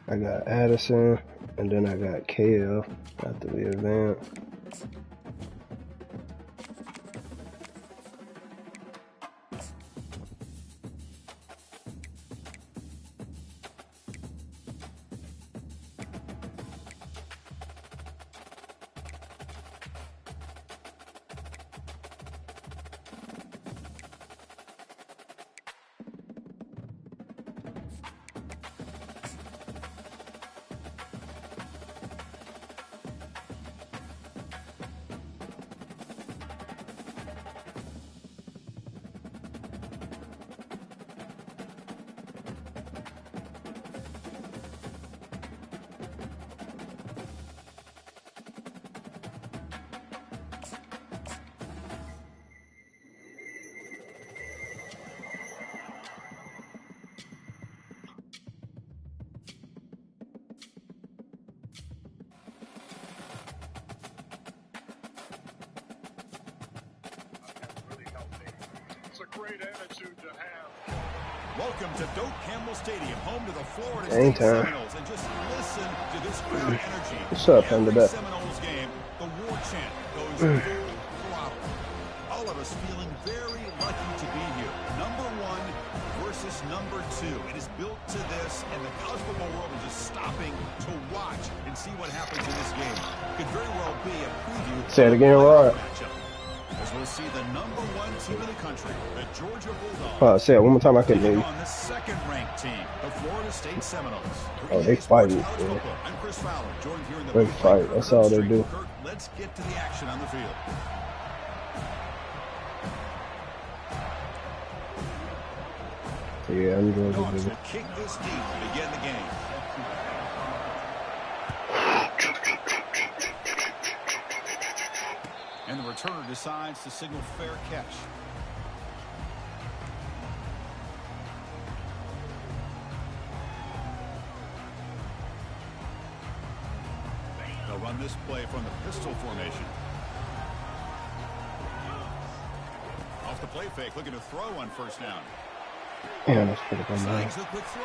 I got Addison, and then I got KL after the event. Welcome to Doak Campbell Stadium, home to the Florida Dang State time. Seminoles. And just listen to this crowd energy. What's up, Every Panda? Seminoles game, the war chant goes full throttle. All of us feeling very lucky to be here. Number one versus number two. It is built to this, and the college football world is just stopping to watch and see what happens in this game. Could very well be a preview. Say it again, Rod. As we'll see the number one team in the country, the Georgia Oh, Bulldogs. say it one more time. I couldn't hear you. On the second-ranked team, the Florida State Seminoles. Oh, they fighting. Yeah. I'm Chris Fowler, joined here in the They fight. That's all they do. Kirk, let's get to the action on the field. Yeah, I'm Georgia. Dogs will kick this deep to begin the game. And the returner decides to signal fair catch. They'll run this play from the pistol formation. Off the play fake, looking to throw on first down. Yeah, that's pretty good. Slangs the quick throw.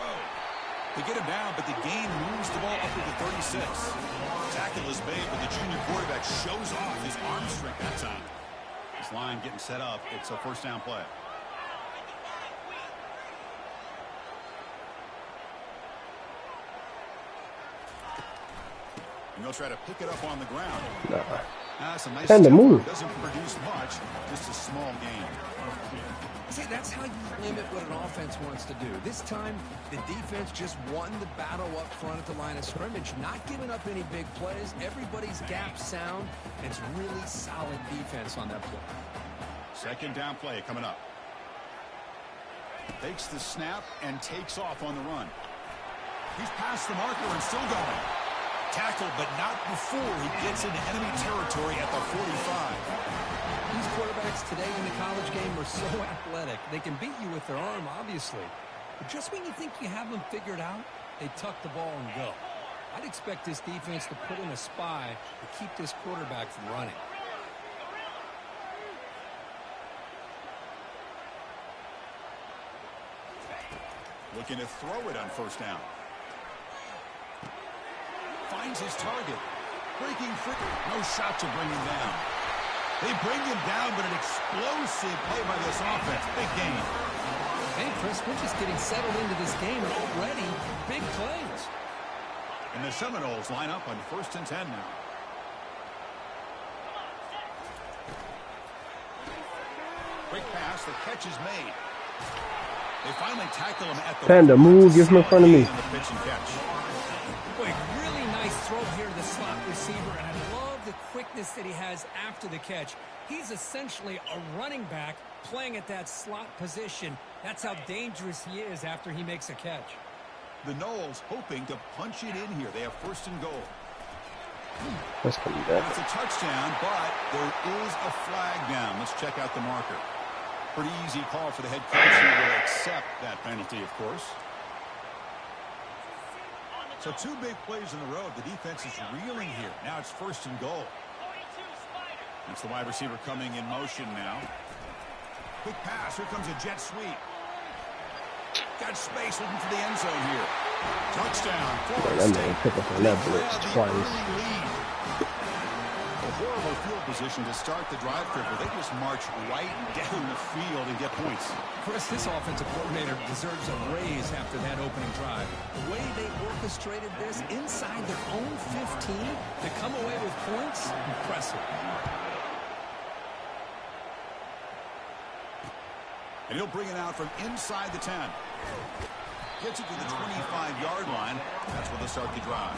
They get him down, but the gain moves the ball up to the 36. Tackle is made, but the junior quarterback shows off his arm strength that time. This line getting set up. It's a first down play. And they'll try to pick it up on the ground. That's a nice Panda move. Doesn't produce much, just a small gain. See, that's how you limit what an offense wants to do. This time, the defense just won the battle up front at the line of scrimmage, not giving up any big plays. Everybody's gap sound, and it's really solid defense on that play. Second down play coming up. Takes the snap and takes off on the run. He's past the marker and still going. Tackled, but not before he gets into enemy territory at the 45. These quarterbacks today in the college game are so athletic. They can beat you with their arm, obviously. But just when you think you have them figured out, they tuck the ball and go. I'd expect this defense to put in a spy to keep this quarterback from running. Looking to throw it on first down. Finds his target. Breaking free. No shot to bring him down. They bring him down, but an explosive play by this offense. Big game. Hey, Chris, we're just getting settled into this game, and already big plays. And the Seminoles line up on 1st and 10 now. Quick pass. The catch is made. They finally tackle him at the Panda, move. Get in front of me. The pitch and catch. Boy, really nice throw here to the slot receiver, and I love the quickness that he has after the catch. He's essentially a running back playing at that slot position. That's how dangerous he is after he makes a catch. The Noles hoping to punch it in here. They have 1st and goal. That's pretty And bad. it's a touchdown, but there is a flag down. Let's check out the marker. Pretty easy call for the head coach. He will accept that penalty, of course. So 2 big plays in a row. The defense is reeling here. Now it's 1st and goal. That's the wide receiver coming in motion now. Quick pass. Here comes a jet sweep. Got space looking for the end zone here. Touchdown. Man, that man pick up on that blitz twice. A horrible field position to start the drive, Cripple. They just march right down the field and get points. Chris, this offensive coordinator deserves a raise after that opening drive. The way they orchestrated this inside their own 15 to come away with points, impressive. And he'll bring it out from inside the 10. Gets it to the 25-yard line. That's where they'll start the drive.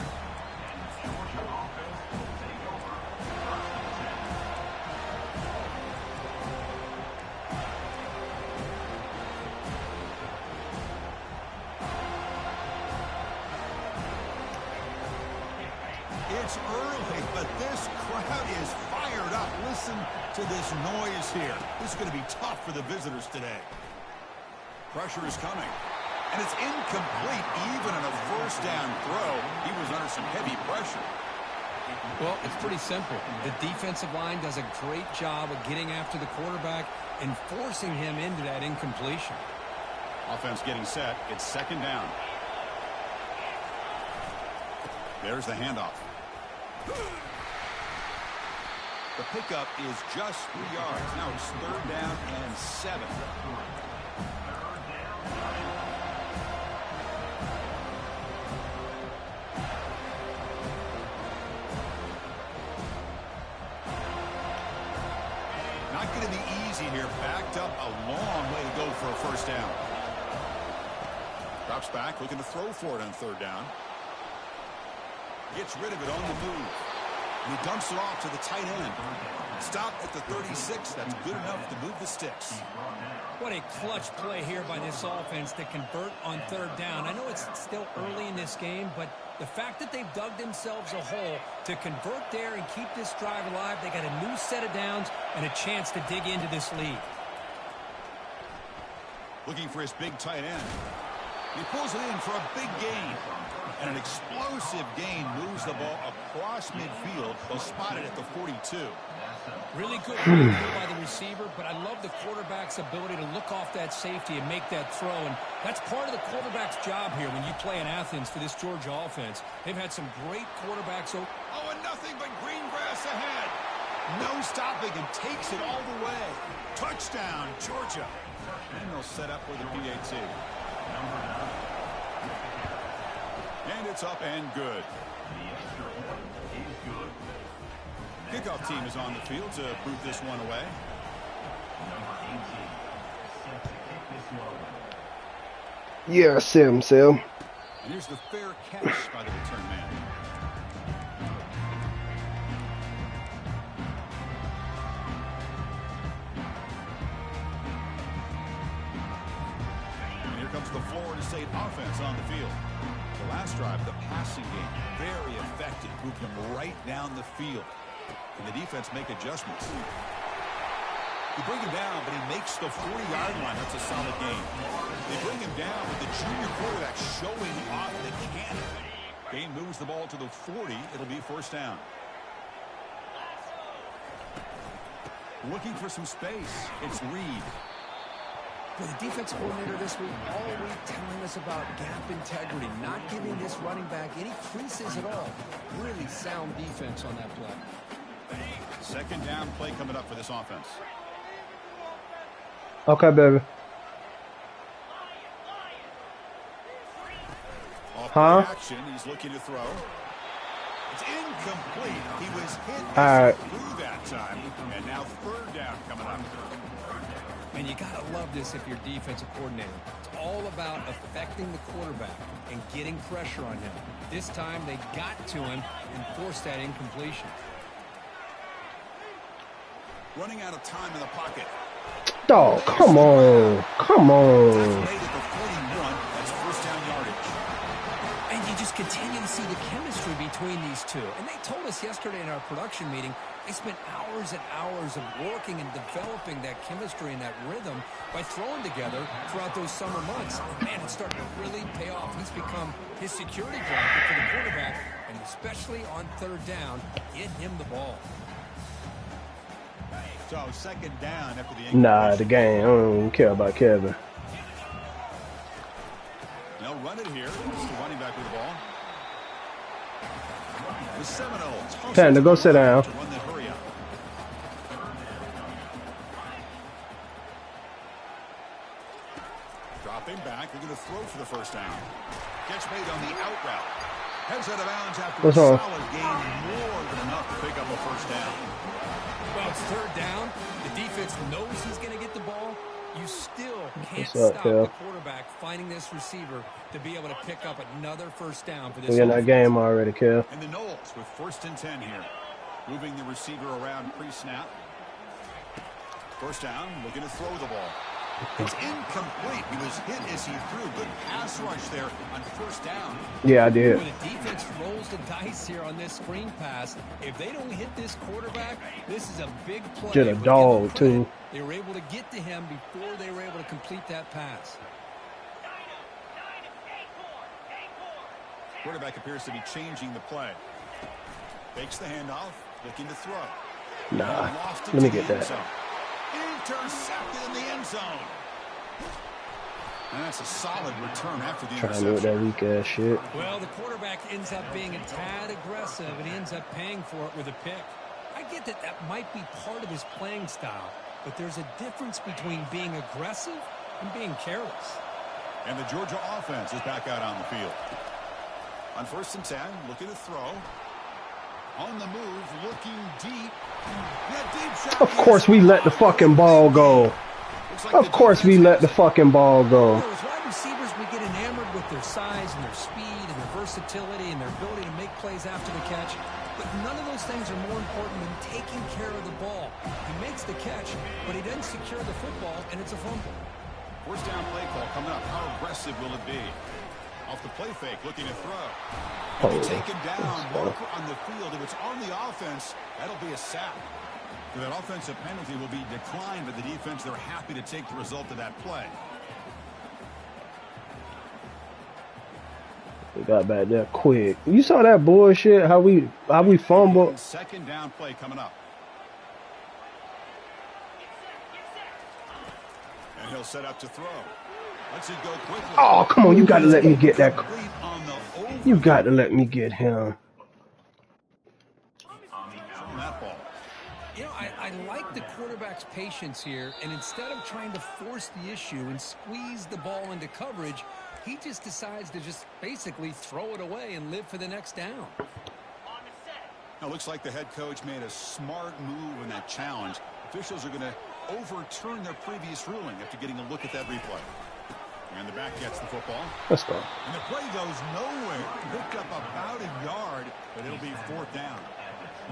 It's early, but this crowd is fired up. Listen to this noise here. This is going to be tough for the visitors today. Pressure is coming. And it's incomplete, even on a first down throw. He was under some heavy pressure. Well, it's pretty simple. The defensive line does a great job of getting after the quarterback and forcing him into that incompletion. Offense getting set. It's second down. There's the handoff. The pickup is just 3 yards. Now it's third down and 7. Not going to be easy here. Backed up a long way to go for a first down. Drops back, looking to throw for it on third down. Gets rid of it on the move. And he dumps it off to the tight end. Stop at the 36. That's good enough to move the sticks. What a clutch play here by this offense to convert on third down. I know it's still early in this game, but the fact that they've dug themselves a hole to convert there and keep this drive alive, they got a new set of downs and a chance to dig into this lead. Looking for his big tight end. He pulls it in for a big gain. And an explosive gain moves the ball across midfield. They'll spot it at the 42. Really good by the receiver, but I love the quarterback's ability to look off that safety and make that throw. And that's part of the quarterback's job here when you play in Athens for this Georgia offense. They've had some great quarterbacks. Oh, and nothing but green grass ahead. No stopping and takes it all the way. Touchdown, Georgia. And they'll set up with a PAT. And it's up and good. Kickoff team is on the field to boot this one away. Yeah, Sam. And here's the fair catch by the return man. And here comes the Florida State offense on the field. The last drive, the passing game, very effective. Moved him right down the field. And the defense make adjustments. You bring him down, but he makes the 40-yard line. That's a solid game. They bring him down with the junior quarterback showing off the cannon. Gain moves the ball to the 40. It'll be first down. Looking for some space. It's Reed. Well, the defense coordinator this week all week telling us about gap integrity, not giving this running back any creases at all. Really sound defense on that play. Second down play coming up for this offense. Okay, baby. Off action, he's looking to throw. It's incomplete. He was hit through that time. And now third down coming up. And you got to love this if you're defensive coordinator. It's all about affecting the quarterback and getting pressure on him. This time they got to him and forced that incompletion. Running out of time in the pocket. Oh, come on. Come on. That's first down yardage. And you just continue to see the chemistry between these two. And they told us yesterday in our production meeting, they spent hours and hours of working and developing that chemistry and that rhythm by throwing together throughout those summer months. And man, it's starting to really pay off. He's become his security blanket for the quarterback, and especially on third down, get him the ball. So second down after the Nah, the game. I don't even care about Kevin. Now run it here. It's the running back with the ball. The Seminoles. Panda, go sit down. To run the hurry up. Dropping back. They're going to throw for the first down. Catch made on the out route. Heads out of bounds after a solid gain, more than enough to pick up a first down. Well, it's third down. The defense knows he's going to get the ball. You still can't up, stop Phil? the quarterback finding this receiver to be able to pick up another first down for this. We're in that game already, Kel. And the Noles with 1st and 10 here. Moving the receiver around pre-snap. First down, looking to throw the ball. It's incomplete. He was hit as he threw. Good pass rush there on first down. Yeah, I did. When the defense rolls the dice here on this screen pass, if they don't hit this quarterback, this is a big play. Get a dog, too. They were able to get to him before they were able to complete that pass. Quarterback appears to be changing the play. Takes the handoff, looking to throw. Nah, let me get that. Intercepted in the end zone. And that's a solid return after the Trying to do that weak ass shit. Well, the quarterback ends up being a tad aggressive, and he ends up paying for it with a pick. I get that that might be part of his playing style, but there's a difference between being aggressive and being careless. And the Georgia offense is back out on the field. On 1st and 10, looking to throw. On the move, looking deep. Of course we let the fucking ball go. Of course we let the fucking ball go. As wide receivers, we get enamored with their size and their speed and their versatility and their ability to make plays after the catch. But none of those things are more important than taking care of the ball. He makes the catch, but he doesn't secure the football, and it's a fumble. First down play call coming up. How aggressive will it be? Off the play fake, looking to throw. And taken down, marker on the field. If it's on the offense, that'll be a sack. So that offensive penalty will be declined, but the defense, they're happy to take the result of that play. We got back there quick. You saw that bullshit? How we fumbled? Second down play coming up. And he'll set up to throw. Let's it go quickly. Oh, come on. You got to let me get that. You got to let me get him. You know, I like the quarterback's patience here, and instead of trying to force the issue and squeeze the ball into coverage, he just decides to just basically throw it away and live for the next down. Now, looks like the head coach made a smart move in that challenge. Officials are going to overturn their previous ruling after getting a look at that replay. And the back gets the football. Let's go. And the play goes nowhere. Picked up about a yard, but it'll be 4th down.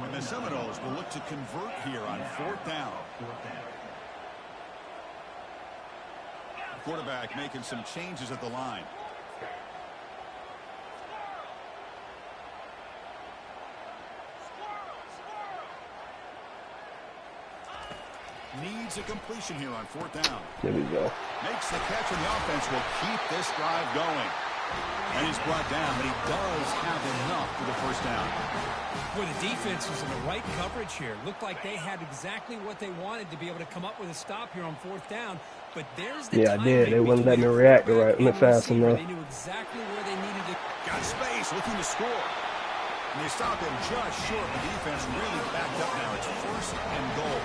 And the Seminoles will look to convert here on 4th down. Quarterback making some changes at the line. Needs a completion here on 4th down. There we go. Makes the catch, and the offense will keep this drive going. And he's brought down, but he does have enough for the first down. Boy, the defense was in the right coverage here. Looked like they had exactly what they wanted to be able to come up with a stop here on 4th down. But there's the I did. They wouldn't let me react right fast enough. They knew exactly where they needed to. Got space, looking to score. And they stopped him just short. The defense really backed up now. It's 1st and goal.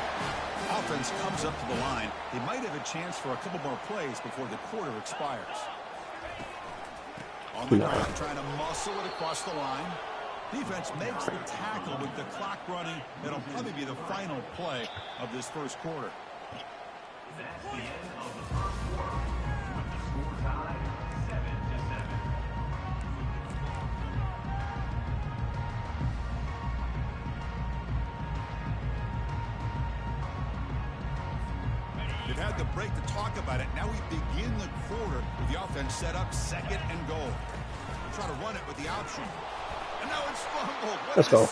Offense comes up to the line. They might have a chance for a couple more plays before the quarter expires. On the ground, trying to muscle it across the line. Defense makes the tackle with the clock running. That'll probably be the final play of this first quarter. That's the end of the first quarter. With the score tied 7-7. They've had the break to talk about it. Now we begin the quarter with the offense set up 2nd and goal. We'll try to run it with the option. And now it's fumbled. Let's go.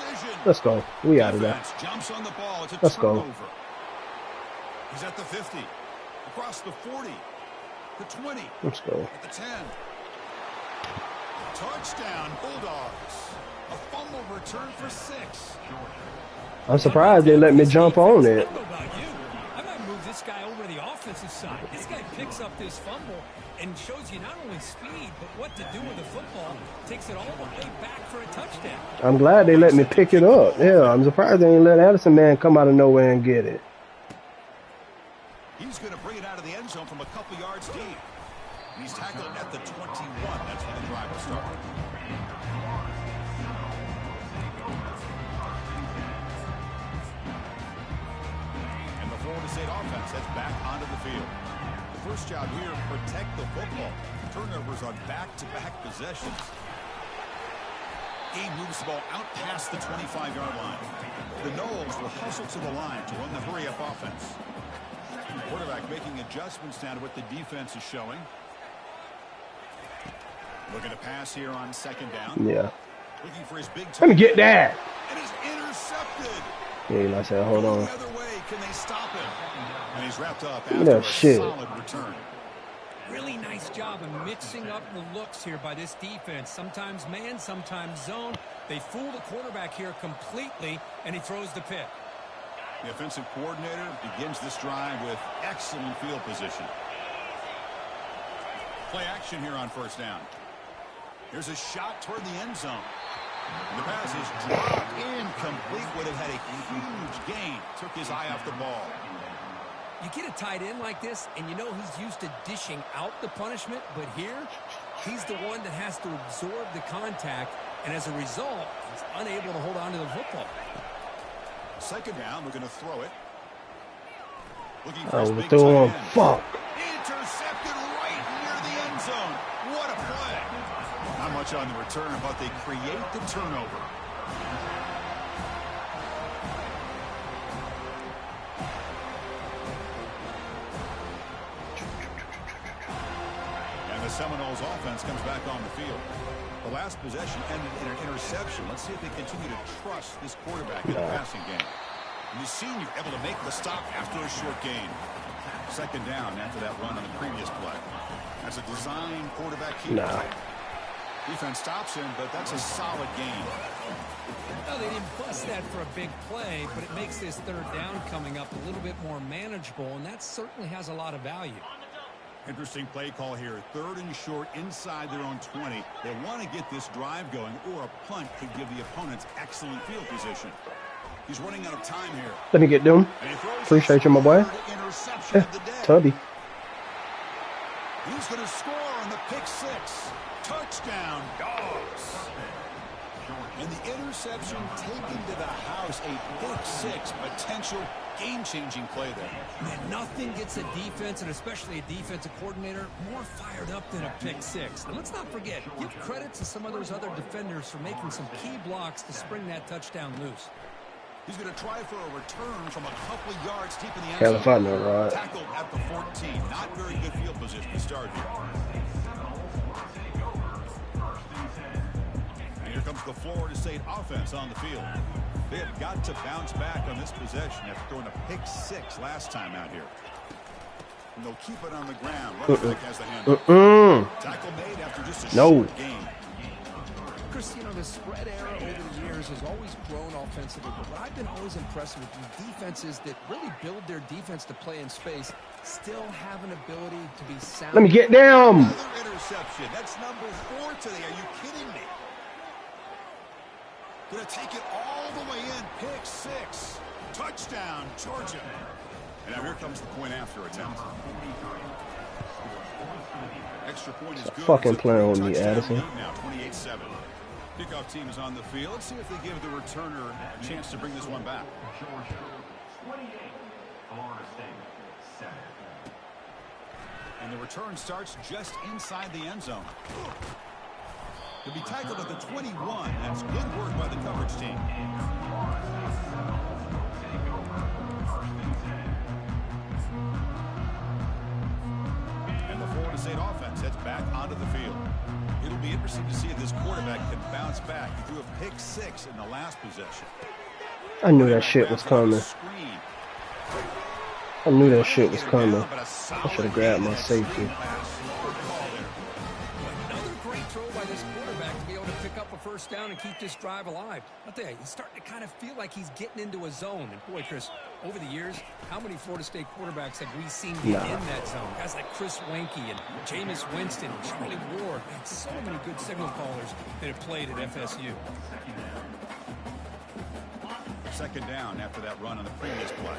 Let's go. We out of there. Jumps on the ball. It's a Let's turnover. go. He's at the 50. Across the 40. The 20. Let's go. At the 10. Touchdown, Bulldogs. A fumble return for 6. I'm surprised they let me jump on it. guy over to the offensive side. This guy picks up this fumble and shows you not only speed, but what to do with the football. Takes it all the way back for a touchdown. I'm glad they let me pick it up. Yeah, I'm surprised they didn't let Addison man come out of nowhere and get it. He's going to bring it out of the end zone from a couple yards deep. He's tackled at the 21. That's where the drive will start. And the Florida State offense heads back onto the field. The first job here, protect the football. Turnovers on back-to-back possessions. He moves the ball out past the 25-yard line. The Noles will hustle to the line to run the hurry-up offense. Quarterback making adjustments down to what the defense is showing. Looking to pass here on second down. Yeah. Looking for his big Let me get that. And he's intercepted. Yeah, I said, hold on. The other way, can they stop him? And he's wrapped up Look at after that a shit. solid return. Really nice job of mixing up the looks here by this defense. Sometimes man, sometimes zone. They fool the quarterback here completely, and he throws the pick. The offensive coordinator begins this drive with excellent field position. Play action here on first down. Here's a shot toward the end zone. And the pass is dropped incomplete. Would have had a huge gain. Took his eye off the ball. You get a tight end like this, and you know he's used to dishing out the punishment, but here, he's the one that has to absorb the contact, and as a result, he's unable to hold on to the football. Second down, we're going to throw it. Looking for his big throw tight him. end. Fuck. Intercepted right near the end zone. What a play. Not much on the return, but they create the turnover. And the Seminoles offense comes back on the field. The last possession ended in an interception. Let's see if they continue to trust this quarterback in the passing game. And the senior able to make the stop after a short gain. Second down after that run on the previous play. That's a design quarterback keeper. Nah. Defense stops him, but that's a solid gain. No, they didn't bust that for a big play, but it makes this third down coming up a little bit more manageable, and that certainly has a lot of value. Interesting play call here. Third and short inside their own 20. They want to get this drive going, or a punt could give the opponents excellent field position. He's running out of time here. Let me get them. Appreciate you, my boy. Interception of the day. Tubby. He's going to score on the pick six. Touchdown, Dogs. And the interception taken to the house. A pick six. Potential game-changing play there. And nothing gets a defense, and especially a defensive coordinator, more fired up than a pick six. And let's not forget, give credit to some of those other defenders for making some key blocks to spring that touchdown loose. He's going to try for a return from a couple of yards deep in the end Hell if I know, right? Tackled at the 14. Not very good field position to start here. And here comes the Florida State offense on the field. They have got to bounce back on this possession after throwing a pick six last time out here. And they'll keep it on the ground. Running back has the handle. Tackle made after just a short gain. Chris, you know, the spread era over the years has always grown offensively, but what I've been always impressed with these defenses that really build their defense to play in space still have an ability to be sound. Let me get them. Another interception. That's number 4 today. Are you kidding me? Gonna take it all the way in. Pick six. Touchdown, Georgia. And now here comes the point after attempt. Extra point is good. Fucking playing with me, Addison. Now 28-7. Kickoff team is on the field. Let's see if they give the returner a chance to bring this one back. And the return starts just inside the end zone. To be tackled at the 21. That's good work by the coverage team. And the Florida State offense heads back onto the field. It'll be interesting to see if this quarterback can bounce back. He threw a pick six in the last possession. I knew that shit was coming. I knew that shit was coming. I should have grabbed my safety. Another great throw by this quarterback to be able to pick up a first down and keep this drive alive. I'll tell you, he's starting to kind of feel like he's getting into a zone. And boy, Chris, over the years, how many Florida State quarterbacks have we seen get in that zone? Guys like Chris Weinke and Jameis Winston and Charlie Ward. Man, so many good signal callers that have played at FSU. Second down after that run on the previous play.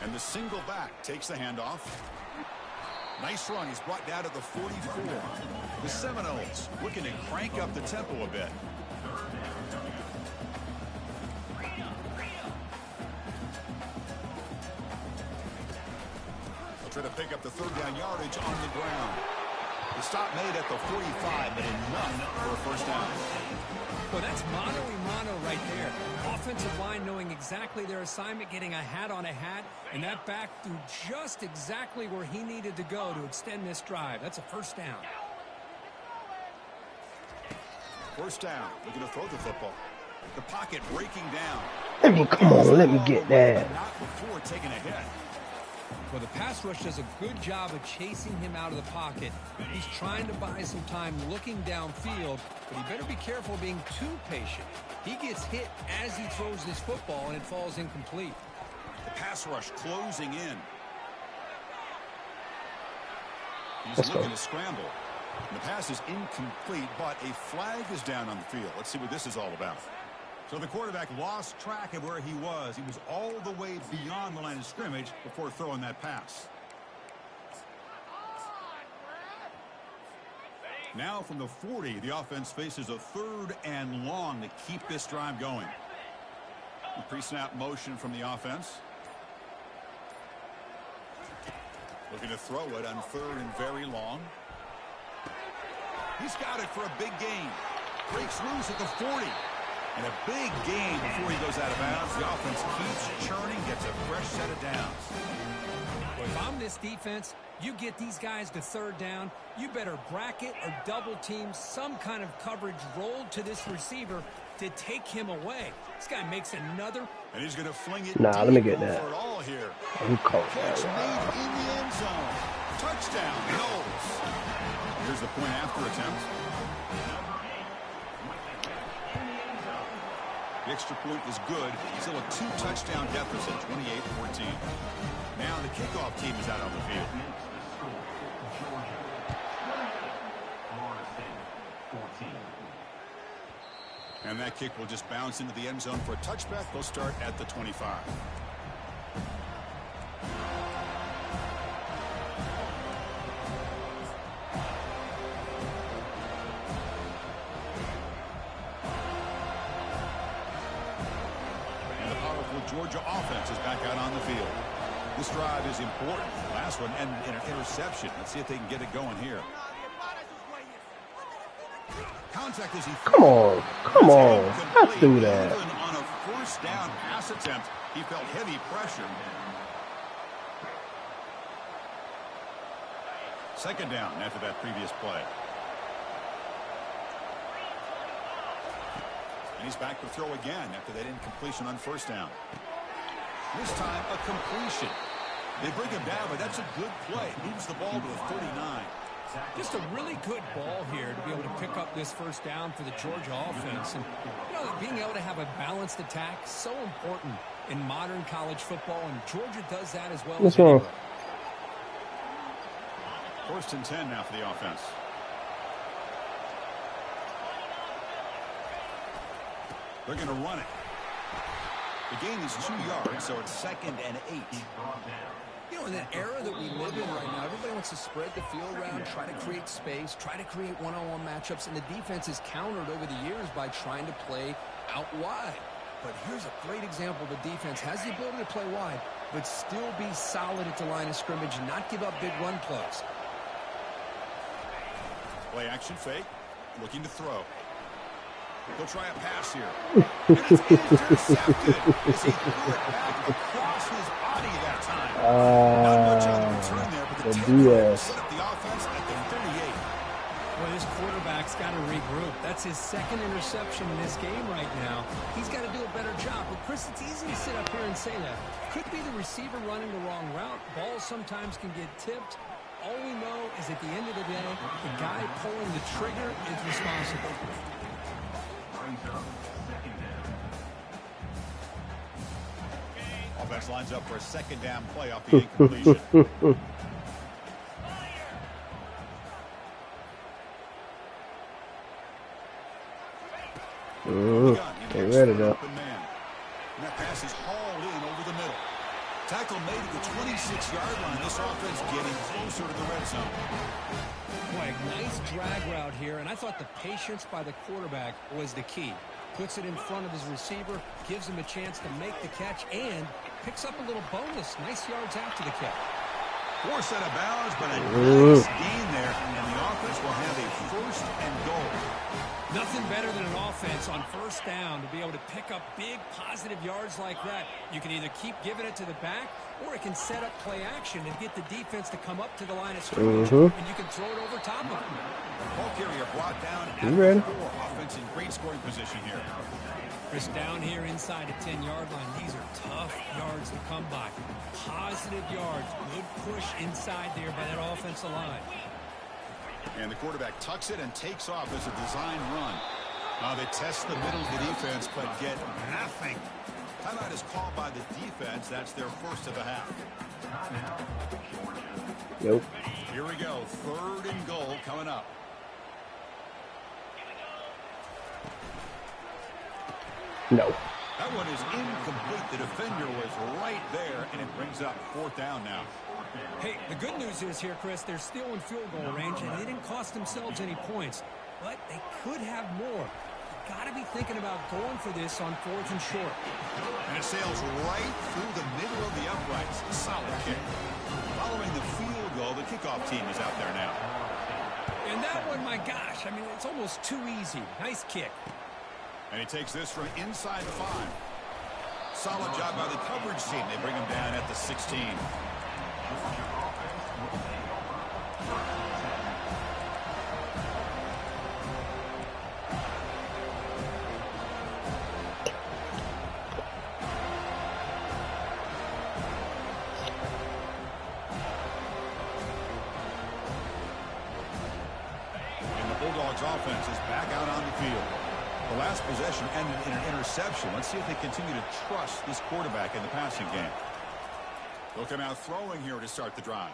And the single back takes the handoff. Nice run. He's brought down to the 44. The Seminoles looking to crank up the tempo a bit. They'll try to pick up the third down yardage on the ground. The stop made at the 45, but enough for a first down. Well, that's mano-a-mano right there. Offensive line knowing exactly their assignment, getting a hat on a hat, and that back threw just exactly where he needed to go to extend this drive. That's a first down. First down. Looking to throw the football. The pocket breaking down. Let me, come on, let me get that. Not before taking a hit. Well, the pass rush does a good job of chasing him out of the pocket. He's trying to buy some time looking downfield, but he better be careful being too patient. He gets hit as he throws this football, and it falls incomplete. The pass rush closing in. He's Let's looking go. to scramble. And the pass is incomplete, but a flag is down on the field. Let's see what this is all about. So the quarterback lost track of where he was. He was all the way beyond the line of scrimmage before throwing that pass. Now from the 40, the offense faces a 3rd and long to keep this drive going. Pre-snap motion from the offense. Looking to throw it on 3rd and very long. He's got it for a big gain. Breaks loose at the 40. And a big gain before he goes out of bounds. The offense keeps churning, gets a fresh set of downs. Well, if I'm this defense, you get these guys to 3rd down, you better bracket or double team some kind of coverage rolled to this receiver to take him away. This guy makes another. And he's going to fling it. Nah, let me get deep that. for it all here. I'm cold. Catch made in the end zone. Touchdown, Knowles. Here's the point after attempt. The extra point is good. Still a 2-touchdown deficit, 28-14. Now the kickoff team is out on the field. And that kick will just bounce into the end zone for a touchback. They'll start at the 25. Georgia offense is back out on the field. This drive is important. The last one and an interception. Let's see if they can get it going here. Contact as he Come on, I threw that. Even on a first down pass attempt, he felt heavy pressure. Second down after that previous play. And he's back to throw again after that incompletion on first down. This time, a completion. They bring him down, but that's a good play. Moves the ball to the 39. Just a really good ball here to be able to pick up this first down for the Georgia offense. And, you know, being able to have a balanced attack, so important in modern college football, and Georgia does that as well. What's wrong? First and 10 now for the offense. They're going to run it. The gain is 2 yards, so it's 2nd and 8. You know, in the era that we live in right now, everybody wants to spread the field around, try to create space, try to create one-on-one matchups, and the defense is countered over the years by trying to play out wide. But here's a great example. The defense has the ability to play wide, but still be solid at the line of scrimmage and not give up big run plays. Play action fake, looking to throw. He'll try a pass here. And it's intercepted as he threw it back across his body that time. Not much on the return there, but the takeover set up the offense at the 38. Well, this quarterback's got to regroup. That's his 2nd interception in this game right now. He's got to do a better job. But, Chris, it's easy to sit up here and say that. Could be the receiver running the wrong route. Balls sometimes can get tipped. All we know is at the end of the day, the guy pulling the trigger is responsible. Offense lines up for a second down play off the incompletion. Get ready though. And that pass is hauled in over the middle. Tackle made at the 26-yard line. This offense getting closer to the red zone. Boy, nice drag route here, and I thought the patience by the quarterback was the key. Puts it in front of his receiver, gives him a chance to make the catch, and picks up a little bonus. Nice yards after the catch. Forced out of bounds, but a nice gain there, and the offense will have a first and goal. Nothing better than an offense on first down to be able to pick up big positive yards like that. You can either keep giving it to the back, or it can set up play action and get the defense to come up to the line of scrimmage, and you can throw it over top of them. Ball carrier brought down at the 4. Offense in great scoring position here. Chris, down here inside the 10-yard line, these are tough yards to come by. Positive yards, good push inside there by that offensive line. And the quarterback tucks it and takes off as a design run. They test the middle of the defense, but get nothing. Timeout is called by the defense. That's their first of the half. Nope. Here we go. 3rd and goal coming up. No. That one is incomplete. The defender was right there, and it brings up 4th down now. Hey, the good news is here, Chris, they're still in field goal range, and they didn't cost themselves any points. But they could have more. You got to be thinking about going for this on 4th and short. And it sails right through the middle of the uprights. Solid kick. Following the field goal, the kickoff team is out there now. And that one, my gosh, I mean, it's almost too easy. Nice kick. And he takes this from inside 5. Solid job by the coverage team. They bring him down at the 16. And the Bulldogs offense is back out on the field. The last possession ended in an interception. Let's see if they continue to trust this quarterback in the passing game. They'll come out throwing here to start the drive.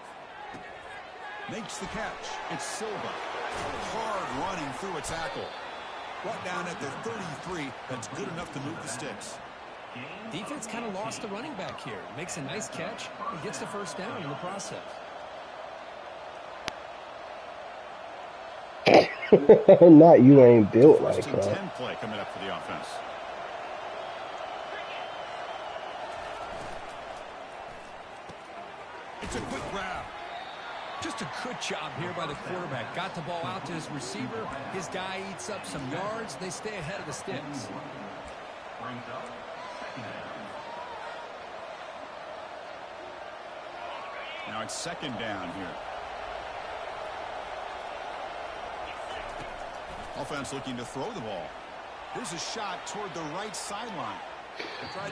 Makes the catch. It's Silva. Hard running through a tackle. Brought down at the 33. That's good enough to move the sticks. Defense kind of lost the running back here. Makes a nice catch and gets the first down in the process. Not you ain't built like First and that. 10 play coming up for the offense. It's a quick grab. Just a good job here by the quarterback. Got the ball out to his receiver. His guy eats up some yards. They stay ahead of the sticks. Now it's 2nd down here. Offense looking to throw the ball. Here's a shot toward the right sideline.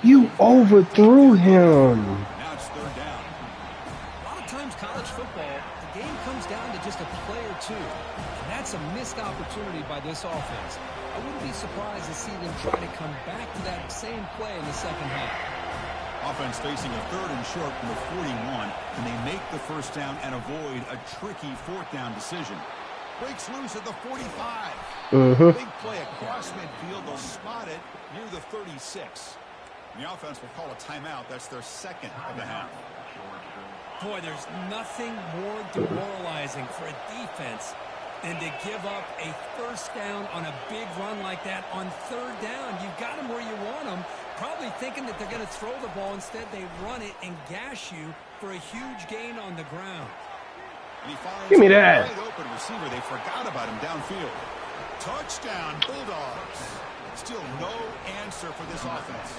You overthrew him. Now it's 3rd down. A lot of times college football, the game comes down to just a play or two. And that's a missed opportunity by this offense. I wouldn't be surprised to see them try to come back to that same play in the second half. Offense facing a 3rd and short from the 41. Can they make the first down and avoid a tricky 4th down decision? Breaks loose at the 45. Big play across midfield. They'll spot it near the 36. And the offense will call a timeout. That's their 2nd of the half. Boy, there's nothing more demoralizing for a defense than to give up a first down on a big run like that on 3rd down. You've got them where you want them, probably thinking that they're going to throw the ball. Instead, they run it and gash you for a huge gain on the ground. And he finds Give me that. a wide open receiver. They forgot about him downfield. Touchdown, Bulldogs. Still no answer for this offense.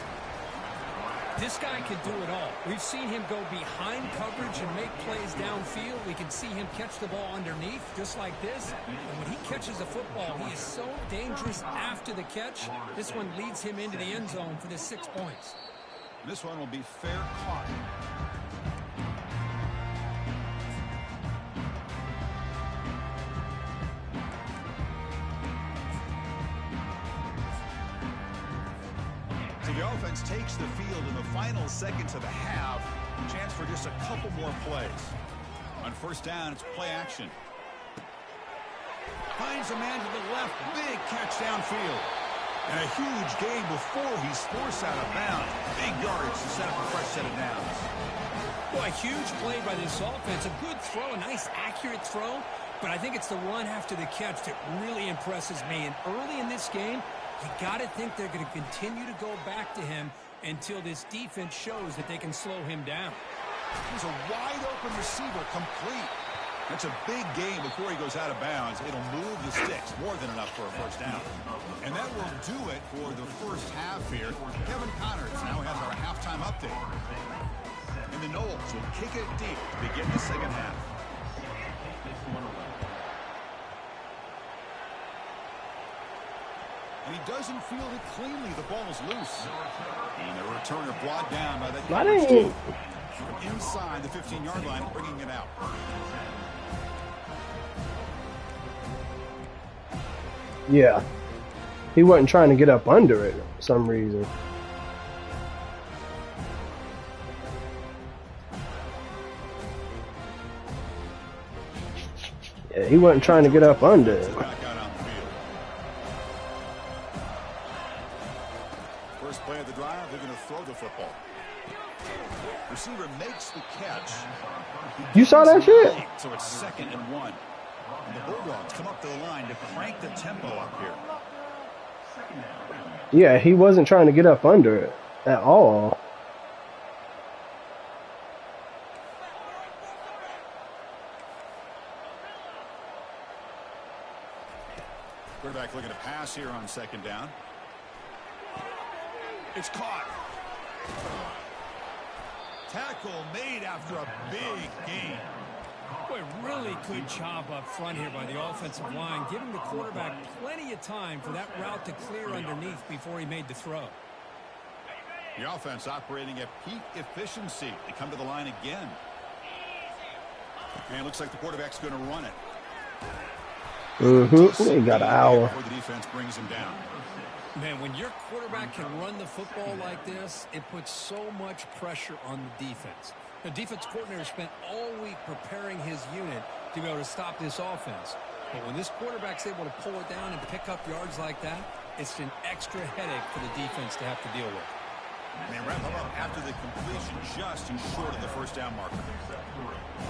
This guy can do it all. We've seen him go behind coverage and make plays downfield. We can see him catch the ball underneath just like this. And when he catches a football, he is so dangerous after the catch. This one leads him into the end zone for the 6 points. This one will be fair caught. The offense takes the field in the final seconds of the half. Chance for just a couple more plays. On first down, it's play action. Finds a man to the left. Big catch downfield. And a huge gain before he's forced out of bounds. Big yardage to set up a fresh set of downs. Well, a huge play by this offense. A good throw, a nice accurate throw. But I think it's the run after the catch that really impresses me. And early in this game, you got to think they're going to continue to go back to him until this defense shows that they can slow him down. He's a wide-open receiver, complete. That's a big gain before he goes out of bounds. It'll move the sticks, more than enough for a first down. And that will do it for the first half here. Kevin Connors now has our halftime update. And the Noles will kick it deep to begin the second half. And he doesn't field it cleanly. The ball is loose. And the returner brought down by the inside the 15-yard line, bringing it out. Yeah. He wasn't trying to get up under it for some reason. Yeah, he wasn't trying to get up under it. First play of the drive, they're going to throw the football. Receiver makes the catch. You saw that shit? So it's 2nd and 1. And the Bulldogs come up to the line to crank the tempo up here. Yeah, he wasn't trying to get up under it at all. Quarterback looking to pass here on 2nd down. It's caught. Tackle made after a big gain. Boy, really good job up front here by the offensive line, giving the quarterback plenty of time for that route to clear underneath before he made the throw. The offense operating at peak efficiency. They come to the line again. And it looks like the quarterback's going to run it. He got an hour. Before the defense brings him down. Man, when your quarterback can run the football like this, it puts so much pressure on the defense. The defense coordinator spent all week preparing his unit to be able to stop this offense. But when this quarterback's able to pull it down and pick up yards like that, it's an extra headache for the defense to have to deal with. And they wrap him up after the completion, just short of the first down marker.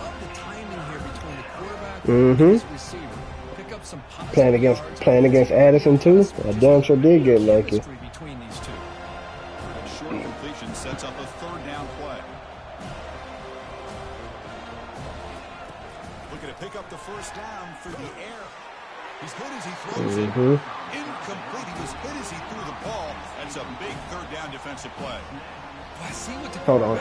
Love the timing here between the quarterback and his receiver. Pick up some playing against Addison too. I damn sure did get lucky. Between these two. A short completion sets up a 3rd down play. Looking to pick up the first down through the air. He's hit as he throws it. Incomplete. He was hit as he threw the ball. That's a big 3rd down defensive play. I see what the Hold on.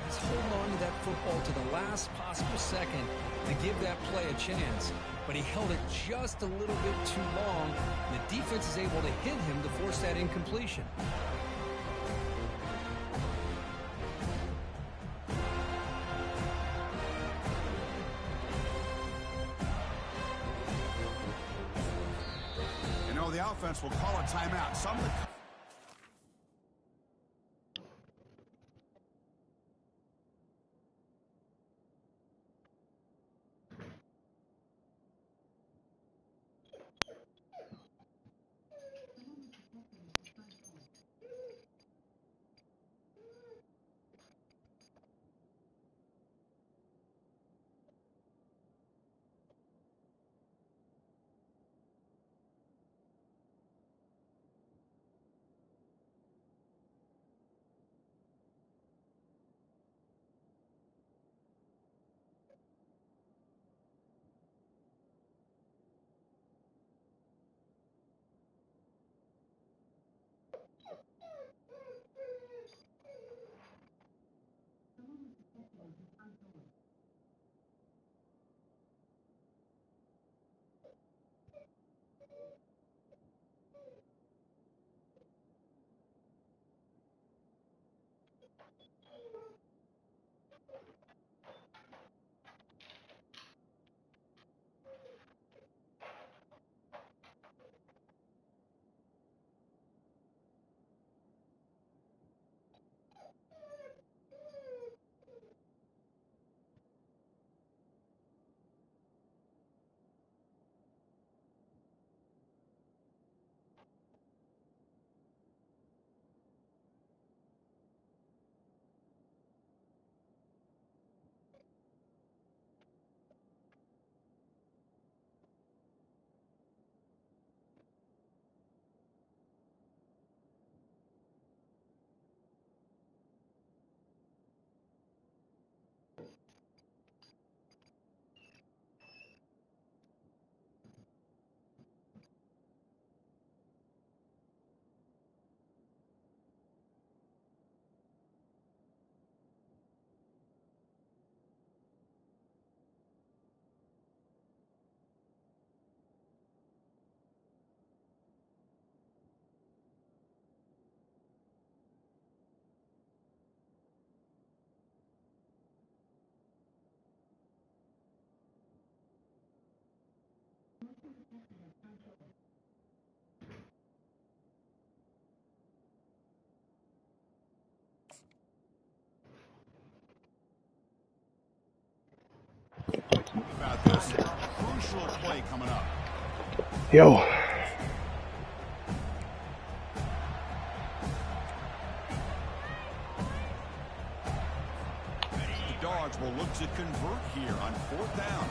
He's holding on to that football to the last possible second to give that play a chance. But he held it just a little bit too long. And the defense is able to hit him to force that incompletion. You know, the offense will call a timeout. About this crucial play coming up. Yo. The Dogs will look to convert here on 4th down.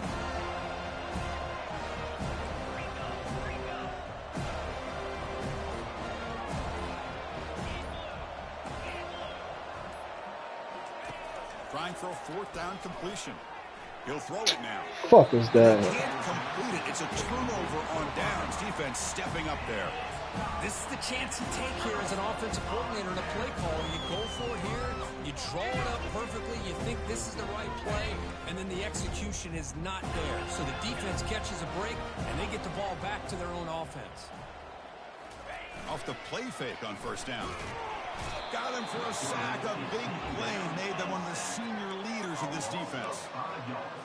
Trying for a 4th down completion. He'll throw it now. Fuck is that? Can't complete it. It's a turnover on downs. Defense stepping up there. This is the chance you take here as an offensive coordinator and a play caller. You go for it here, you draw it up perfectly, you think this is the right play, and then the execution is not there. So the defense catches a break, and they get the ball back to their own offense. Off the play fake on 1st down. Got him for a sack. A big play made them one of the senior leaders of this defense.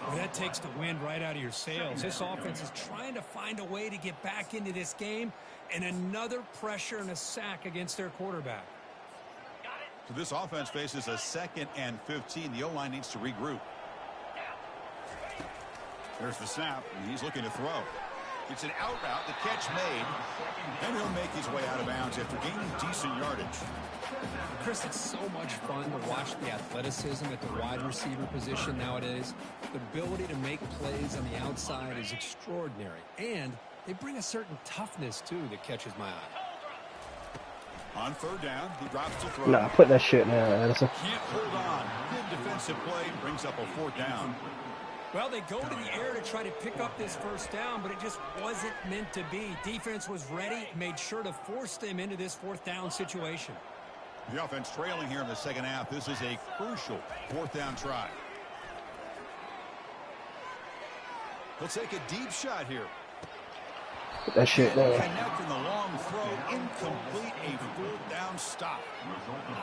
Well, that takes the wind right out of your sails. This offense is trying to find a way to get back into this game, and another pressure and a sack against their quarterback. So this offense faces a 2nd and 15. The O-line needs to regroup. There's the snap, and he's looking to throw. It's an out route, the catch made, and he'll make his way out of bounds after gaining decent yardage. Chris, it's so much fun to watch the athleticism at the wide receiver position nowadays. The ability to make plays on the outside is extraordinary, and they bring a certain toughness, too, that catches my eye. On 3rd down, he drops to throw. Nah, put that shit down, Addison. Can't hold on. Good defensive play, brings up a 4th down. Well, they go to the air to try to pick up this 1st down, but it just wasn't meant to be. Defense was ready, made sure to force them into this 4th down situation. The offense trailing here in the 2nd half. This is a crucial 4th down try. He'll take a deep shot here. Put that shit down. Connecting the long throw, incomplete, a 4th down stop.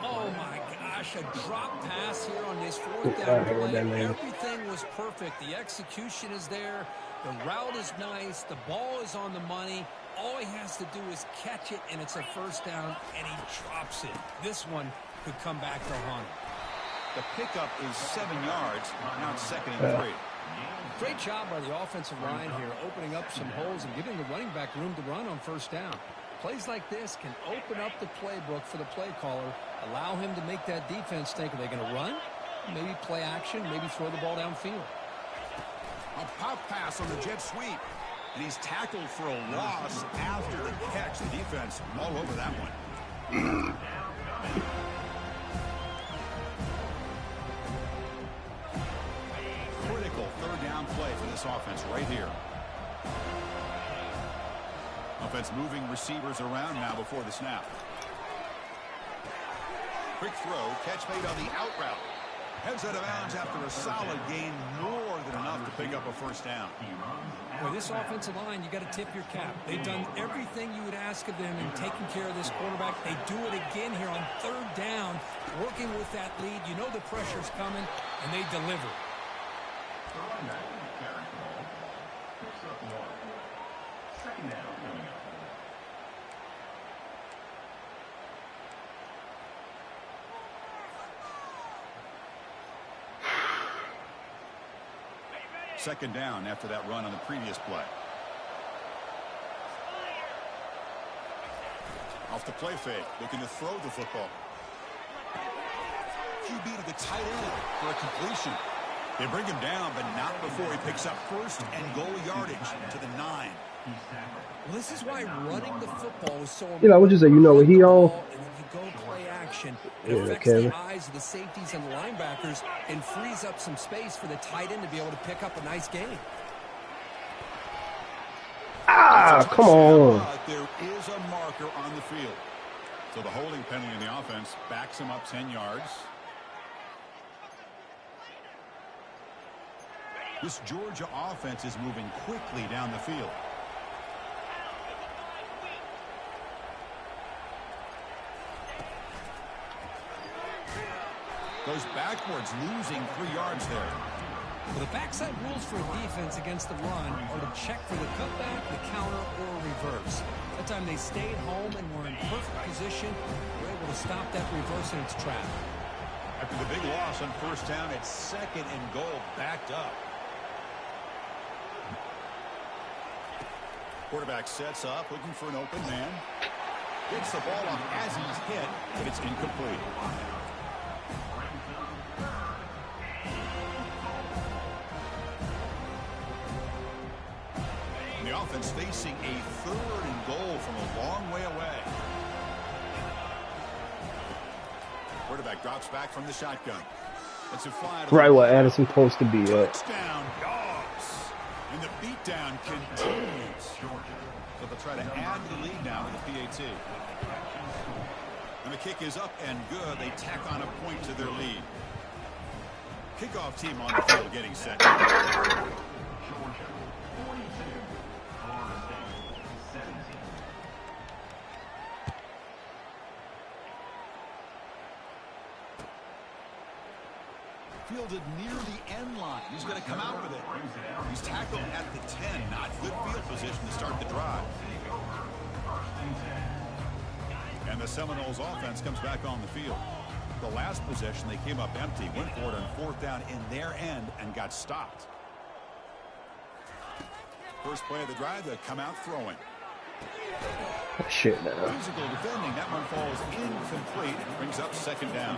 Oh my gosh, a drop pass here on this 4th down play. Everything was perfect. The execution is there. The route is nice. The ball is on the money. All he has to do is catch it, and it's a 1st down, and he drops it. This one could come back to haunt him. The pickup is 7 yards. Now it's 2nd and 3. Great job by the offensive line here, opening up some holes and giving the running back room to run on 1st down. Plays like this can open up the playbook for the play caller, allow him to make that defense think, are they going to run? Maybe play action, maybe throw the ball downfield. A pop pass on the jet sweep. And he's tackled for a loss after the catch. The defense all over that one. Critical 3rd down play for this offense right here. Offense moving receivers around now before the snap. Quick throw, catch made on the out route. Heads out of bounds after a solid gain, more than enough to pick up a first down. Well, this offensive line, you got to tip your cap. They've done everything you would ask of them in taking care of this quarterback. They do it again here on third down, working with that lead. You know the pressure's coming, and they deliver. Second down after that run on the previous play. Off the play fake, looking to throw the football. QB to the tight end for a completion. They bring him down, but not before he picks up first and goal yardage to the 9. Well, this is why running the football is so important. You know, what you say? You know what he on? And if you go play action, it Yeah, affects Kevin. the eyes of the safeties and the linebackers and frees up some space for the tight end to be able to pick up a nice game. Ah, come on. But there is a marker on the field. So the holding penalty in the offense backs him up 10 yards. This Georgia offense is moving quickly down the field. Goes backwards, losing 3 yards there. Well, the backside rules for a defense against the run are to check for the cutback, the counter, or reverse. That time they stayed home and were in perfect position. Were able to stop that reverse in its track. After the big loss on first down, it's 2nd and goal, backed up. Quarterback sets up, looking for an open man. Gets the ball off as he's hit, but it's incomplete. And the offense facing a 3rd and goal from a long way away. Quarterback drops back from the shotgun. It's a fly to Right where Addison supposed to be at. touchdown, Dogs. And the beatdown continues. So they'll try to add to the lead now with the PAT. And the kick is up and good. They tack on a point to their lead. Kickoff team on the field getting set. Fielded near the end line. He's going to come out with it. He's tackled at the 10. Not good field position to start the drive. And the Seminoles offense comes back on the field. The last possession, they came up empty, went for it on 4th down in their end and got stopped. First play of the drive, they come out throwing. Shit, now. Physical defending. That one falls incomplete. Brings up 2nd down.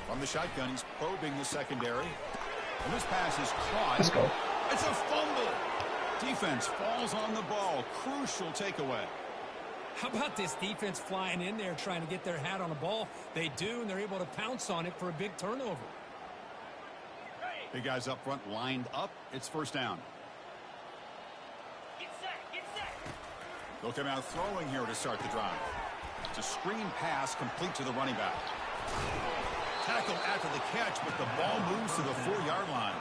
From the shotgun, he's probing the secondary. And this pass is caught. Let's go. It's a fumble. Defense falls on the ball. Crucial takeaway. How about this defense flying in there trying to get their hat on a ball? They do, and they're able to pounce on it for a big turnover. Big guys up front lined up. It's first down. Get set. They'll come out throwing here to start the drive. It's a screen pass complete to the running back. Tackle after the catch, but the ball moves to the 4-yard line.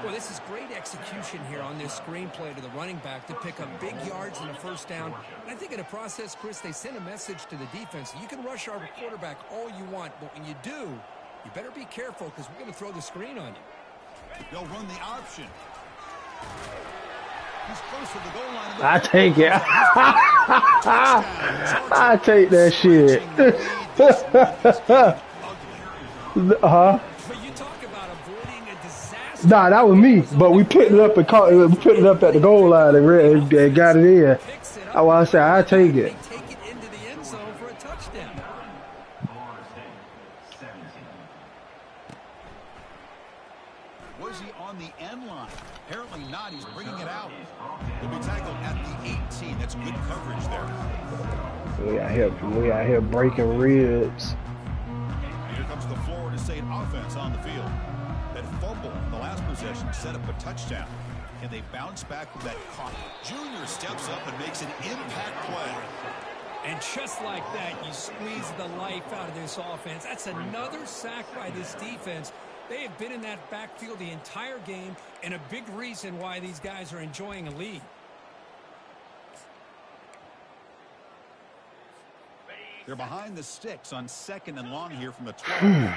Well, this is great execution here on this screenplay to the running back to pick up big yards and a first down. And I think in the process, Chris, they sent a message to the defense. You can rush our quarterback all you want, but when you do, you better be careful because we're going to throw the screen on you. They'll run the option. He's close to the goal line. I take it. I take that shit. But you talk about avoiding a disaster. Nah, that was me. But we put it up and we put it up at the goal line and got it in. Picks it up. I want to say I take it. They take it into the end zone for a touchdown. Was he on the end line? Apparently not. He's bringing it out. He'll be tackled at the 18. That's good coverage there. We out here breaking ribs. Here comes the Florida State offense on the field. That fumble in the last possession set up a touchdown. Can they bounce back from that caught? Junior steps up and makes an impact play. And just like that, you squeeze the life out of this offense. That's another sack by this defense. They have been in that backfield the entire game, and a big reason why these guys are enjoying a lead. They're behind the sticks on 2nd and long here from the 12.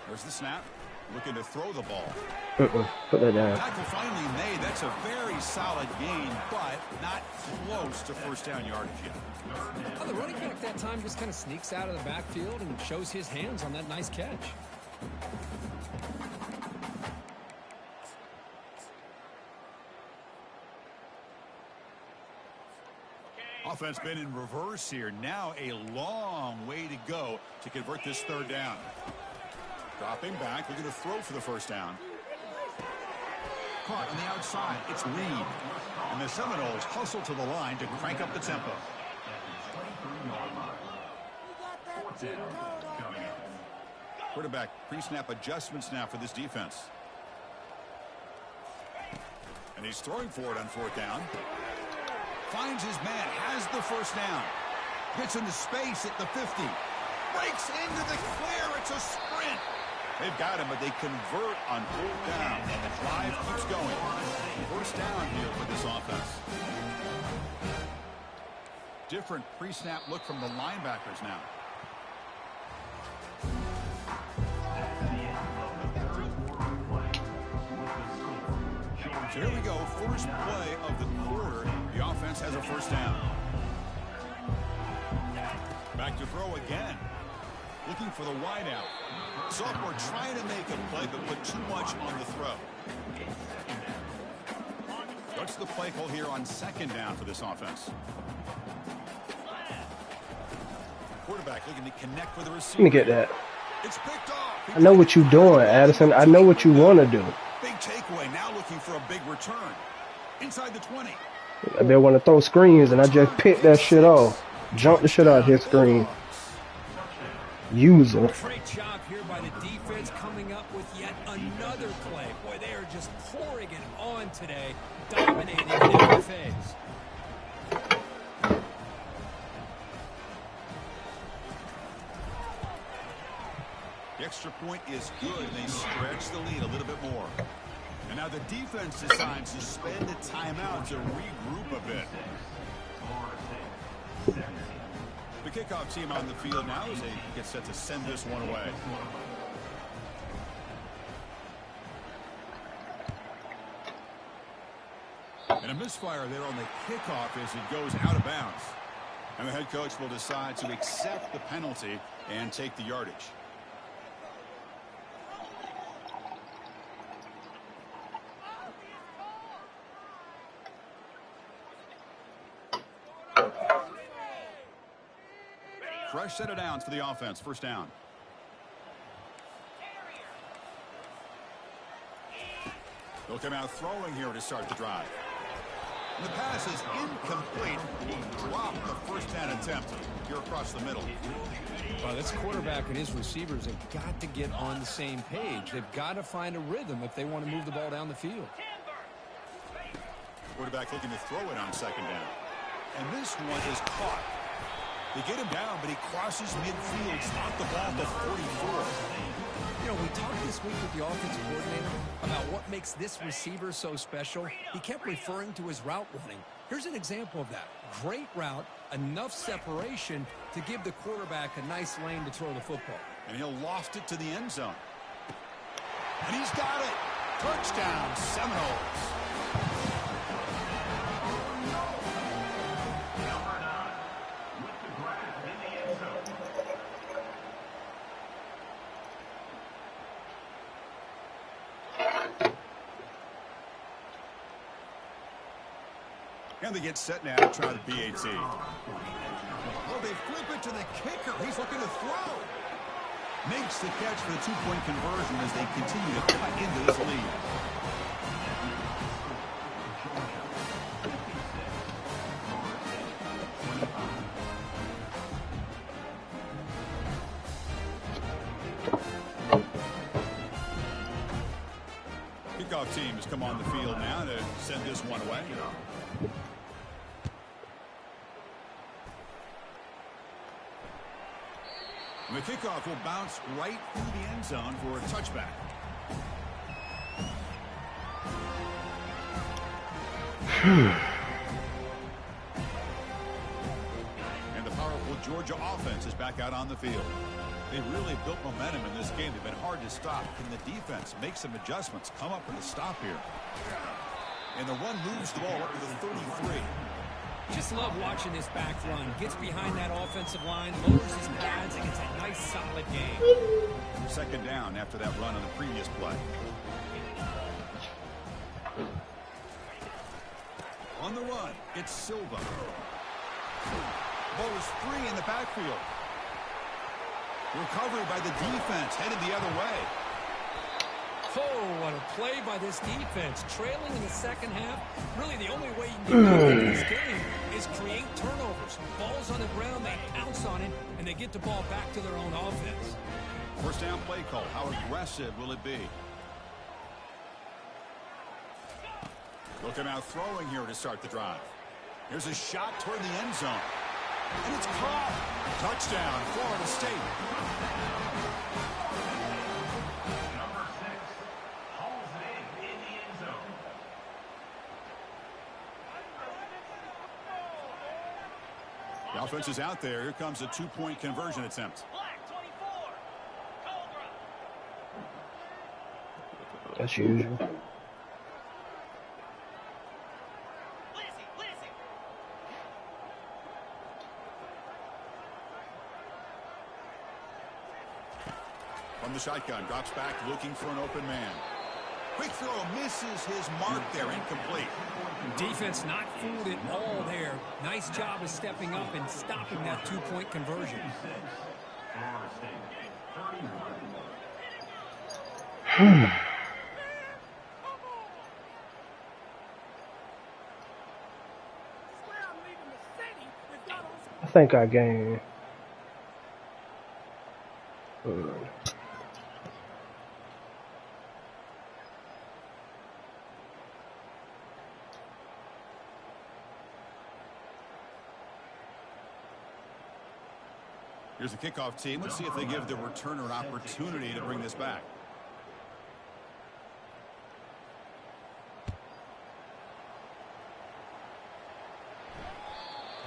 There's the snap. Looking to throw the ball. Put that down. Tackle finally made. That's a very solid gain, but not close to first down yardage yet. Well, the running back that time just kind of sneaks out of the backfield and shows his hands on that nice catch. Offense been in reverse here. Now a long way to go to convert this 3rd down. Dropping back, looking to throw for the first down. Caught on the outside. It's Reed. And the Seminoles hustle to the line to crank up the tempo. Quarterback pre-snap adjustments now for this defense. And he's throwing for it on 4th down. Finds his man, has the first down. Gets into space at the 50. Breaks into the clear. It's a sprint. They've got him, but they convert on 4th down, and the drive keeps going. First down here for this offense. Different pre-snap look from the linebackers now. So here we go, first play of the quarter. The offense has a first down. Back to throw again. Looking for the wideout. Sophomore trying to make a play, but put too much on the throw. What's the play call here on 2nd down for this offense? Quarterback looking to connect with the receiver. Let me get that. It's picked off. I know what you're doing, Addison. I know what you want to do. Big takeaway. Now looking for a big return. Inside the 20. They want to throw screens, and I just picked that shit off. Jump the shit out of his screen. Use it. Great job here by the defense coming up with yet another play. Boy, they are just pouring it on today, dominating in every phase. The extra point is good, and they stretch the lead a little bit more. And now the defense decides to spend a timeout to regroup a bit. The kickoff team on the field now as they get set to send this one away. And a misfire there on the kickoff as it goes out of bounds. And the head coach will decide to accept the penalty and take the yardage. Fresh set of downs for the offense. First down. They'll come out throwing here to start the drive. And the pass is incomplete. He dropped the first down attempt here across the middle. Well, this quarterback and his receivers have got to get on the same page. They've got to find a rhythm if they want to move the ball down the field. Quarterback looking to throw it on 2nd down. And this one is caught. They get him down, but he crosses midfield, stopped the ball at the 44. You know, we talked this week with the offensive coordinator about what makes this receiver so special. He kept referring to his route running. Here's an example of that. Great route, enough separation to give the quarterback a nice lane to throw the football. And he'll loft it to the end zone. And he's got it. Touchdown, Seminoles. And they get set now to try the PAT. Oh, they flip it to the kicker. He's looking to throw. Makes the catch for the two-point conversion as they continue to cut into this lead. Kickoff team has come on the field now to send this one away. The kickoff will bounce right through the end zone for a touchback. And the powerful Georgia offense is back out on the field. They really built momentum in this game. They've been hard to stop. Can the defense make some adjustments, come up with a stop here? And the run moves the ball up to the 33. Just love watching this back run. Gets behind that offensive line, lowers his pads, and gets a nice solid game. Second down after that run on the previous play. On the run, it's Silva. Ball is free in the backfield. Recovery by the defense, headed the other way. Oh, what a play by this defense. Trailing in the second half. Really, the only way you can get in this game is create turnovers. Ball's on the ground, they pounce on it, and they get the ball back to their own offense. First down play call. How aggressive will it be? Looking out throwing here to start the drive. Here's a shot toward the end zone. And it's caught. Touchdown, Florida State. The offense is out there. Here comes a two-point conversion attempt. As usual. From the shotgun, drops back, looking for an open man. Quick throw, misses his mark there, incomplete. Defense not fooled at all there. Nice job of stepping up and stopping that two-point conversion. I think I gained. Here's the kickoff team. Let's see if they give the returner an opportunity to bring this back.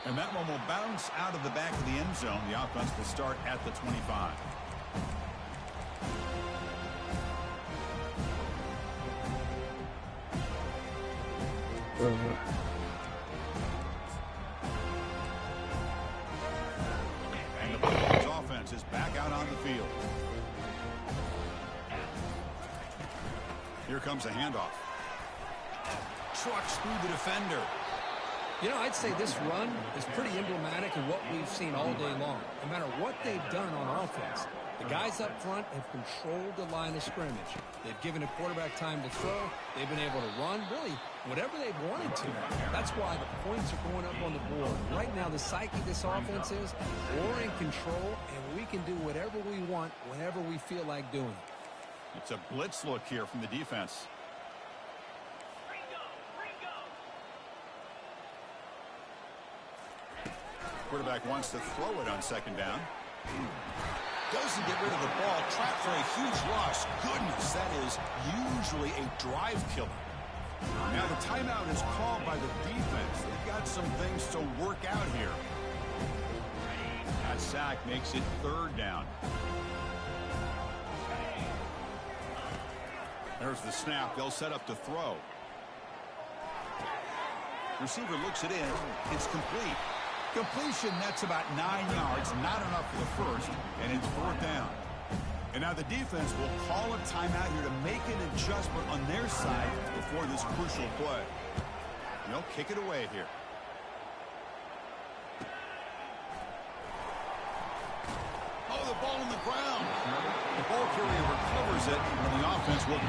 And that one will bounce out of the back of the end zone. The offense will start at the 25. And the Bulldogs offense is back out on the field. Here comes a handoff. Trucks through the defender. You know, I'd say this run is pretty emblematic of what we've seen all day long. No matter what they've done on offense, the guys up front have controlled the line of scrimmage. They've given the quarterback time to throw. They've been able to run, really, whatever they've wanted to. That's why the points are going up on the board. Right now, the psyche of this offense is we're in control, and we can do whatever we want whenever we feel like doing it. It's a blitz look here from the defense. Quarterback wants to throw it on second down. Doesn't get rid of the ball. Trapped for a huge loss. Goodness, that is usually a drive killer. Now the timeout is called by the defense. They've got some things to work out here. That sack makes it third down. There's the snap. They'll set up to throw. Receiver looks it in. It's complete. Completion, that's about 9 yards, not enough for the first, and it's fourth down. And now the defense will call a timeout here to make an adjustment on their side before this crucial play. They'll kick it away here. Oh, the ball on the ground. The ball carrier recovers it, and the offense will...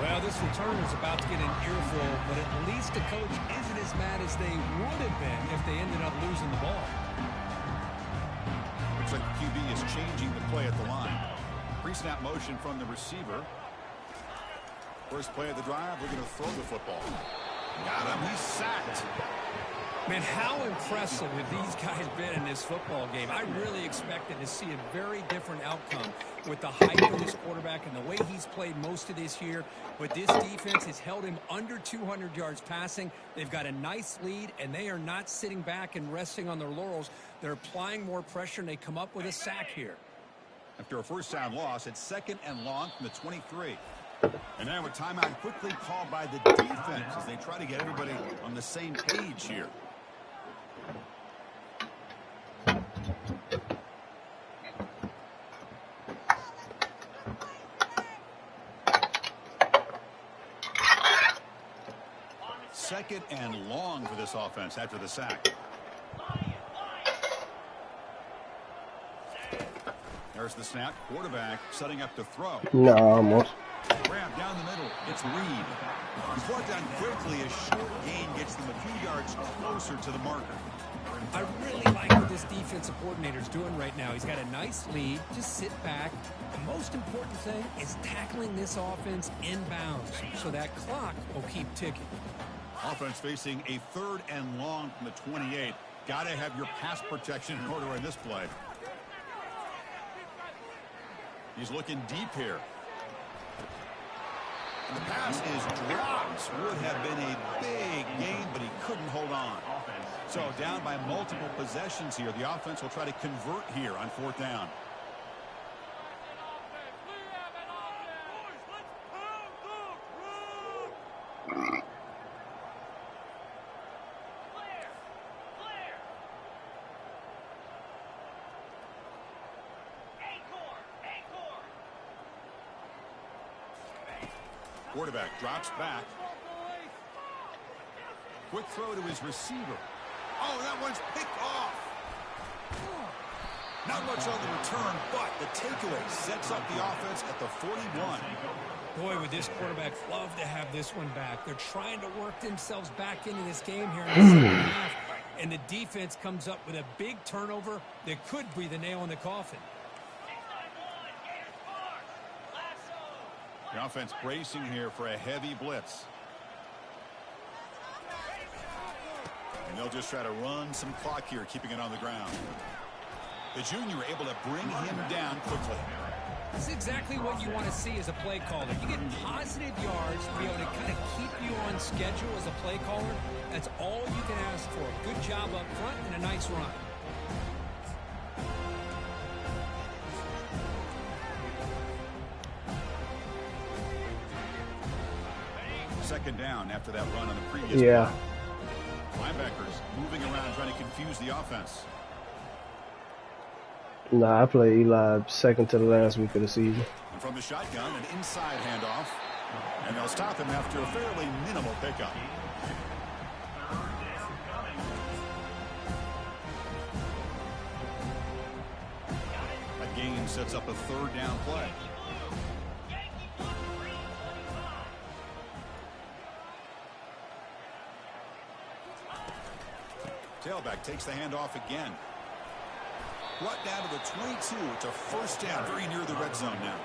Well, this returner is about to get an earful, but at least the coach isn't as mad as they would have been if they ended up losing the ball. Looks like the QB is changing the play at the line. Pre-snap motion from the receiver. First play of the drive, we're going to throw the football. Got him. He's sacked. Man, how impressive have these guys been in this football game? I really expected to see a very different outcome with the height of this quarterback and the way he's played most of this year. But this defense has held him under 200 yards passing. They've got a nice lead, and they are not sitting back and resting on their laurels. They're applying more pressure, and they come up with a sack here. After a first down loss, it's 2nd and long from the 23. And now a timeout quickly called by the defense as they try to get everybody on the same page here. Second and long for this offense after the sack. There's the snap. Quarterback setting up to throw. No, almost. Grab down the middle. It's Reed. He's brought down quickly. A short gain gets them a few yards closer to the marker. I really like what this defensive coordinator's doing right now. He's got a nice lead. Just sit back. The most important thing is tackling this offense inbounds so that clock will keep ticking. Offense facing a 3rd and long from the 28. Got to have your pass protection in order in this play. He's looking deep here. And the pass is dropped. Would have been a big gain, but he couldn't hold on. So down by multiple possessions here. The offense will try to convert here on 4th down. Quarterback drops back. Quick throw to his receiver. Oh, that one's picked off. Not much on the return, but the takeaway sets up the offense at the 41. Boy, would this quarterback love to have this one back. They're trying to work themselves back into this game here in the second half, and the defense comes up with a big turnover that could be the nail in the coffin. The offense bracing here for a heavy blitz. And they'll just try to run some clock here, keeping it on the ground. The junior able to bring him down quickly. This is exactly what you want to see as a play caller. You get positive yards to be able to kind of keep you on schedule as a play caller. That's all you can ask for. Good job up front and a nice run. Second down after that run on the previous Yeah. play. Linebackers moving around trying to confuse the offense. Nah, I played Eli second to the last week of the season. And from the shotgun, an inside handoff. And they'll stop him after a fairly minimal pickup. A gain sets up a 3rd down play. Tailback takes the handoff again. Brought down to the 22. It's a 1st down, very near the red zone now.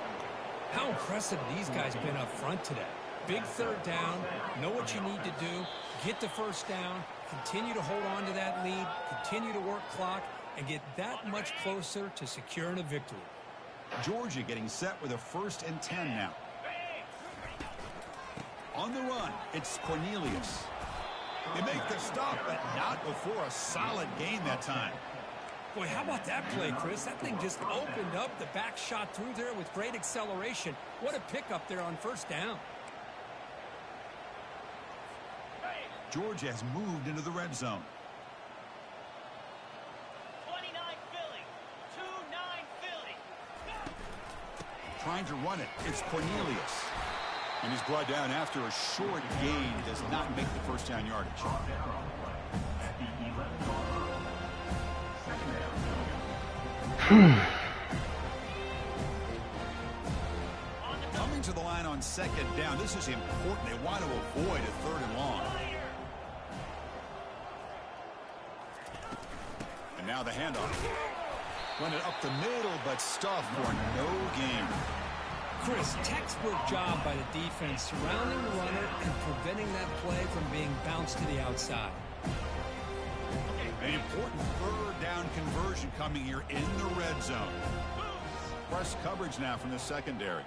How impressive these guys been up front today. Big 3rd down, know what you need to do, get the 1st down, continue to hold on to that lead, continue to work clock, and get that much closer to securing a victory. Georgia getting set with a 1st and 10 now. On the run, it's Cornelius. They make the stop, but not before a solid gain that time. Boy, how about that play, Chris? That thing just opened up. The back shot through there with great acceleration. What a pickup there on 1st down. Georgia has moved into the red zone. 29 Philly. 2-9 Philly. Trying to run it. It's Cornelius. And he's brought down after a short gain. Does not make the 1st down yardage. Coming to the line on second down. This is important. They want to avoid a 3rd and long. And now the handoff. Run it up the middle, but stuffed for no gain. Chris, textbook job by the defense surrounding the runner and preventing that play from being bounced to the outside. An important 3rd down conversion coming here in the red zone. Press coverage now from the secondary.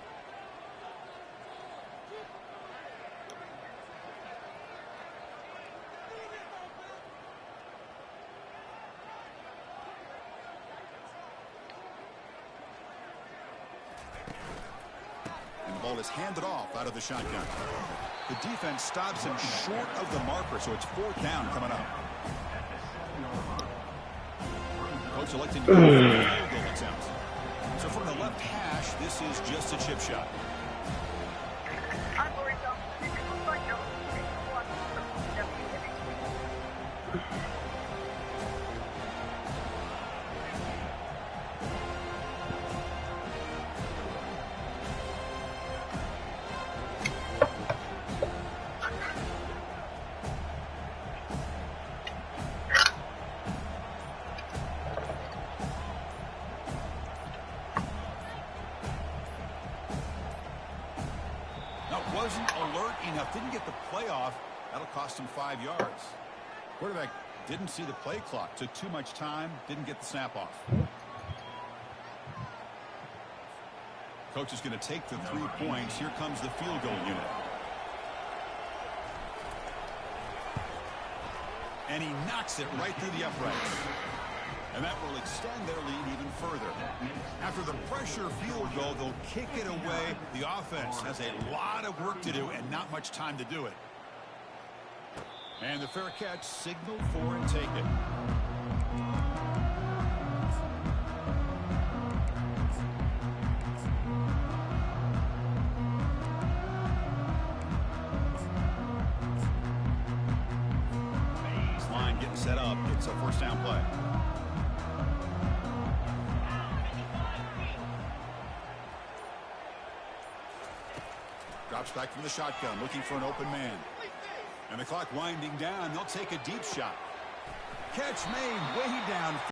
And the ball is handed off out of the shotgun. The defense stops him short of the marker, so it's 4th down coming up. Coach electing to go for the field goal attempt. So from the left hash, this is just a chip shot. Wasn't alert enough, didn't get the play off. That'll cost him 5 yards. Quarterback didn't see the play clock, took too much time, didn't get the snap off. Coach is going to take the 3 points. Here comes the field goal unit. And he knocks it right through the uprights. And that will extend their lead even further. After the pressure field goal, they'll kick it away. The offense has a lot of work to do and not much time to do it. And the fair catch signaled for and taken. Line getting set up. It's a 1st down play. Drops back from the shotgun, looking for an open man. And the clock winding down. They'll take a deep shot. Catch made way down.